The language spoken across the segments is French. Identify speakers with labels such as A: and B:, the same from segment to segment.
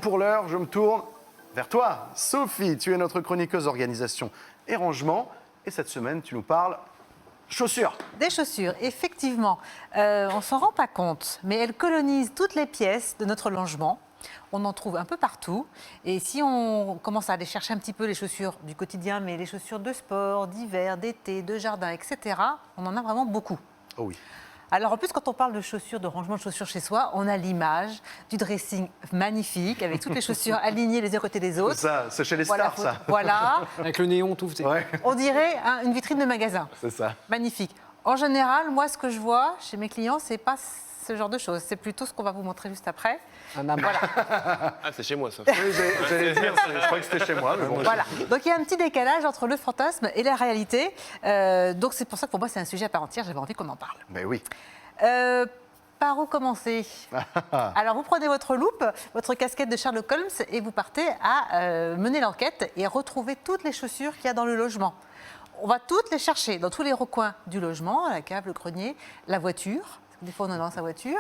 A: Pour l'heure, je me tourne vers toi, Sophie. Tu es notre chroniqueuse organisation et rangement. Et cette semaine, tu nous parles chaussures.
B: Des chaussures, effectivement. On ne s'en rend pas compte, mais elles colonisent toutes les pièces de notre logement. On en trouve un peu partout. Et si on commence à aller chercher un petit peu les chaussures du quotidien, mais les chaussures de sport, d'hiver, d'été, de jardin, etc., on en a vraiment beaucoup.
A: Oh oui.
B: Alors en plus, quand on parle de chaussures, de rangement de chaussures chez soi, on a l'image du dressing magnifique avec toutes les chaussures alignées les uns à côté des autres.
A: C'est ça, c'est chez les
B: Voilà,
A: stars, ça.
B: Voilà.
C: Avec le néon tout.
A: Ouais,
B: On dirait une vitrine de magasin.
A: c'est ça.
B: Magnifique. En général, moi, ce que je vois chez mes clients, c'est pas ce genre de choses. C'est plutôt ce qu'on va vous montrer juste après.
C: Un amas.
B: Voilà.
D: Ah, c'est chez moi, ça.
A: Oui, j'allais dire, je crois que c'était chez moi. Mais bon.
B: Voilà. Donc il y a un petit décalage entre le fantasme et la réalité. Donc c'est pour ça que pour moi, c'est un sujet à part entière. J'avais envie qu'on en parle.
A: Mais oui.
B: Par où commencer? Alors, vous prenez votre loupe, votre casquette de Sherlock Holmes et vous partez à mener l'enquête et retrouver toutes les chaussures qu'il y a dans le logement. On va toutes les chercher dans tous les recoins du logement, la cave, le grenier, la voiture. Parce que des fois, on en a dans sa voiture.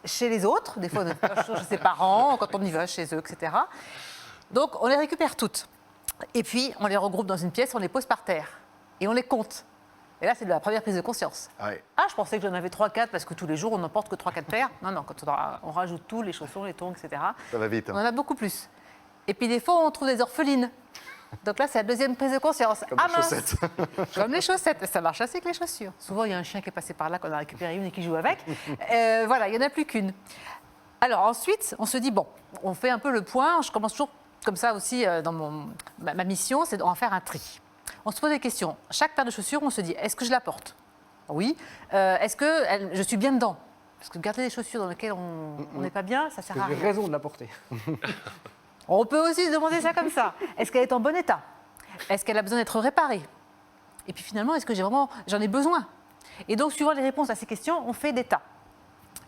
B: Chez les autres, des fois, on a chez ses parents, quand on y va, chez eux, etc. Donc, on les récupère toutes. Et puis, on les regroupe dans une pièce, on les pose par terre. Et on les compte. Et là, c'est de la première prise de conscience.
A: Ouais.
B: Ah, je pensais que j'en avais 3-4 parce que tous les jours, on n'en porte que 3-4 paires. Non, non, quand on rajoute tout, les chaussons, les tongs, etc.,
A: Ça va vite.
B: on
A: Hein.
B: en a beaucoup plus. Et puis, des fois, on trouve des orphelines. Donc là, c'est la deuxième prise de conscience.
A: Comme les
B: mince.
A: chaussettes.
B: Comme les chaussettes. Ça marche assez avec les chaussures. Souvent, il y a un chien qui est passé par là, qu'on a récupéré une et qui joue avec. Voilà, il n'y en a plus qu'une. Alors ensuite, on se dit, bon, on fait un peu le point. Je commence toujours comme ça aussi dans ma mission, c'est d'en faire un tri. On se pose des questions. Chaque paire de chaussures, on se dit, est-ce que je la porte? Oui. Est-ce que je suis bien dedans? Parce que garder des chaussures dans lesquelles on n'est pas bien, ça sert à
C: J'ai
B: rien.
C: raison de la porter.
B: On peut aussi se demander ça comme ça. Est-ce qu'elle est en bon état? Est-ce qu'elle a besoin d'être réparée? Et puis finalement, est-ce que j'en ai besoin? Et donc, suivant les réponses à ces questions, on fait des tas.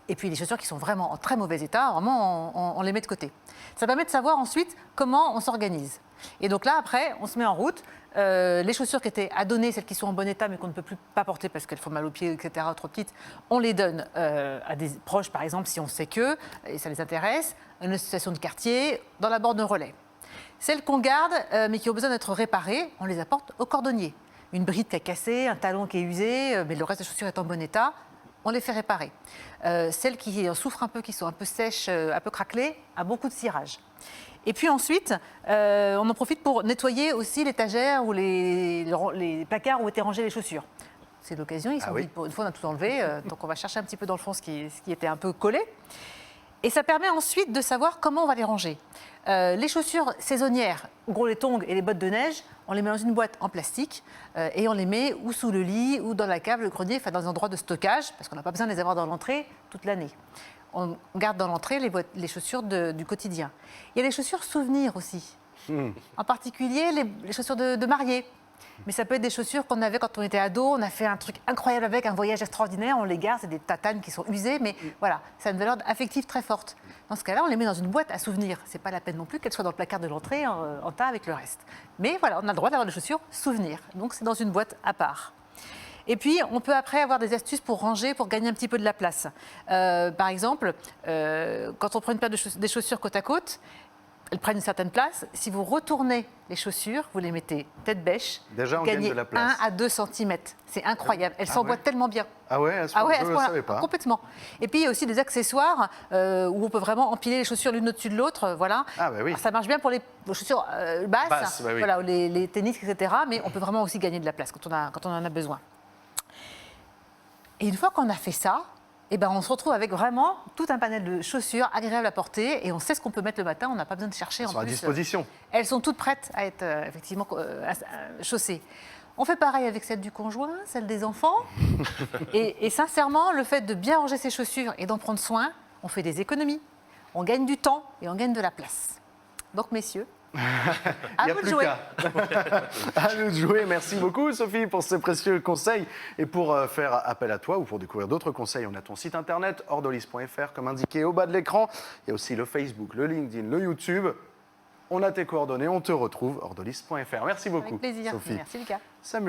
B: Et puis les chaussures qui sont vraiment en très mauvais état, vraiment, on les met de côté. Ça permet de savoir ensuite comment on s'organise. Et donc là, après, on se met en route. Les chaussures qui étaient à donner, celles qui sont en bon état mais qu'on ne peut plus pas porter parce qu'elles font mal aux pieds, etc., trop petites, on les donne à des proches, par exemple, si on sait que, et ça les intéresse, à une association de quartier, dans la borne relais. Celles qu'on garde, mais qui ont besoin d'être réparées, on les apporte au cordonnier. Une bride qui a cassé, un talon qui est usé, mais le reste des chaussures est en bon état, on les fait réparer. Celles qui souffrent un peu, qui sont un peu sèches, un peu craquelées, à beaucoup de cirage. Et puis ensuite, on en profite pour nettoyer aussi l'étagère ou les placards où étaient rangées les chaussures. C'est l'occasion, ils sont vides. Pour une fois, on a tout enlevé, donc on va chercher un petit peu dans le fond ce qui était un peu collé. Et ça permet ensuite de savoir comment on va les ranger. Les chaussures saisonnières, en gros les tongs et les bottes de neige, on les met dans une boîte en plastique et on les met ou sous le lit ou dans la cave, le grenier, enfin dans des endroits de stockage, parce qu'on n'a pas besoin de les avoir dans l'entrée toute l'année. On garde dans l'entrée les chaussures du quotidien. Il y a les chaussures souvenirs aussi, en particulier les chaussures de mariée. Mais ça peut être des chaussures qu'on avait quand on était ado, on a fait un truc incroyable avec, un voyage extraordinaire, on les garde, c'est des tatanes qui sont usées, mais voilà, ça a une valeur affective très forte. Dans ce cas-là, on les met dans une boîte à souvenirs. C'est pas la peine non plus qu'elles soient dans le placard de l'entrée en tas avec le reste. Mais voilà, on a le droit d'avoir des chaussures souvenirs, donc c'est dans une boîte à part. Et puis, on peut après avoir des astuces pour ranger, pour gagner un petit peu de la place. Par exemple, quand on prend une paire des chaussures côte à côte, elles prennent une certaine place. Si vous retournez les chaussures, vous les mettez tête bêche,
A: Déjà, on
B: vous
A: gagne
B: gagnez
A: de la place.
B: 1 à 2 cm. C'est incroyable. Elles s'emboîtent tellement bien.
A: Ah ouais, à ce
B: Ah ouais,
A: point,
B: à ce
A: je ne
B: point-là,
A: savais pas.
B: complètement. Et puis, il y a aussi des accessoires où on peut vraiment empiler les chaussures l'une au-dessus de l'autre. Voilà.
A: Ah bah oui.
B: Alors, ça marche bien pour les chaussures basses,
A: Basses, bah oui.
B: voilà, ou les tennis, etc. Mais on peut vraiment aussi gagner de la place quand on en a besoin. Et une fois qu'on a fait ça, eh ben, on se retrouve avec vraiment tout un panel de chaussures agréables à porter et on sait ce qu'on peut mettre le matin, on n'a pas besoin de chercher.
A: Elles sont à disposition.
B: Elles sont toutes prêtes à être effectivement chaussées. On fait pareil avec celle du conjoint, celle des enfants. Et sincèrement, le fait de bien ranger ses chaussures et d'en prendre soin, on fait des économies, on gagne du temps et on gagne de la place. Donc messieurs, à vous de jouer.
A: À nous de jouer. Merci beaucoup, Sophie, pour ces précieux conseils. Et pour faire appel à toi ou pour découvrir d'autres conseils, on a ton site internet, ordolis.fr, comme indiqué au bas de l'écran. Il y a aussi le Facebook, le LinkedIn, le YouTube. On a tes coordonnées, on te retrouve, ordolis.fr. Merci beaucoup,
B: Avec plaisir.
A: Sophie.
B: Merci Lucas.
A: Samuel.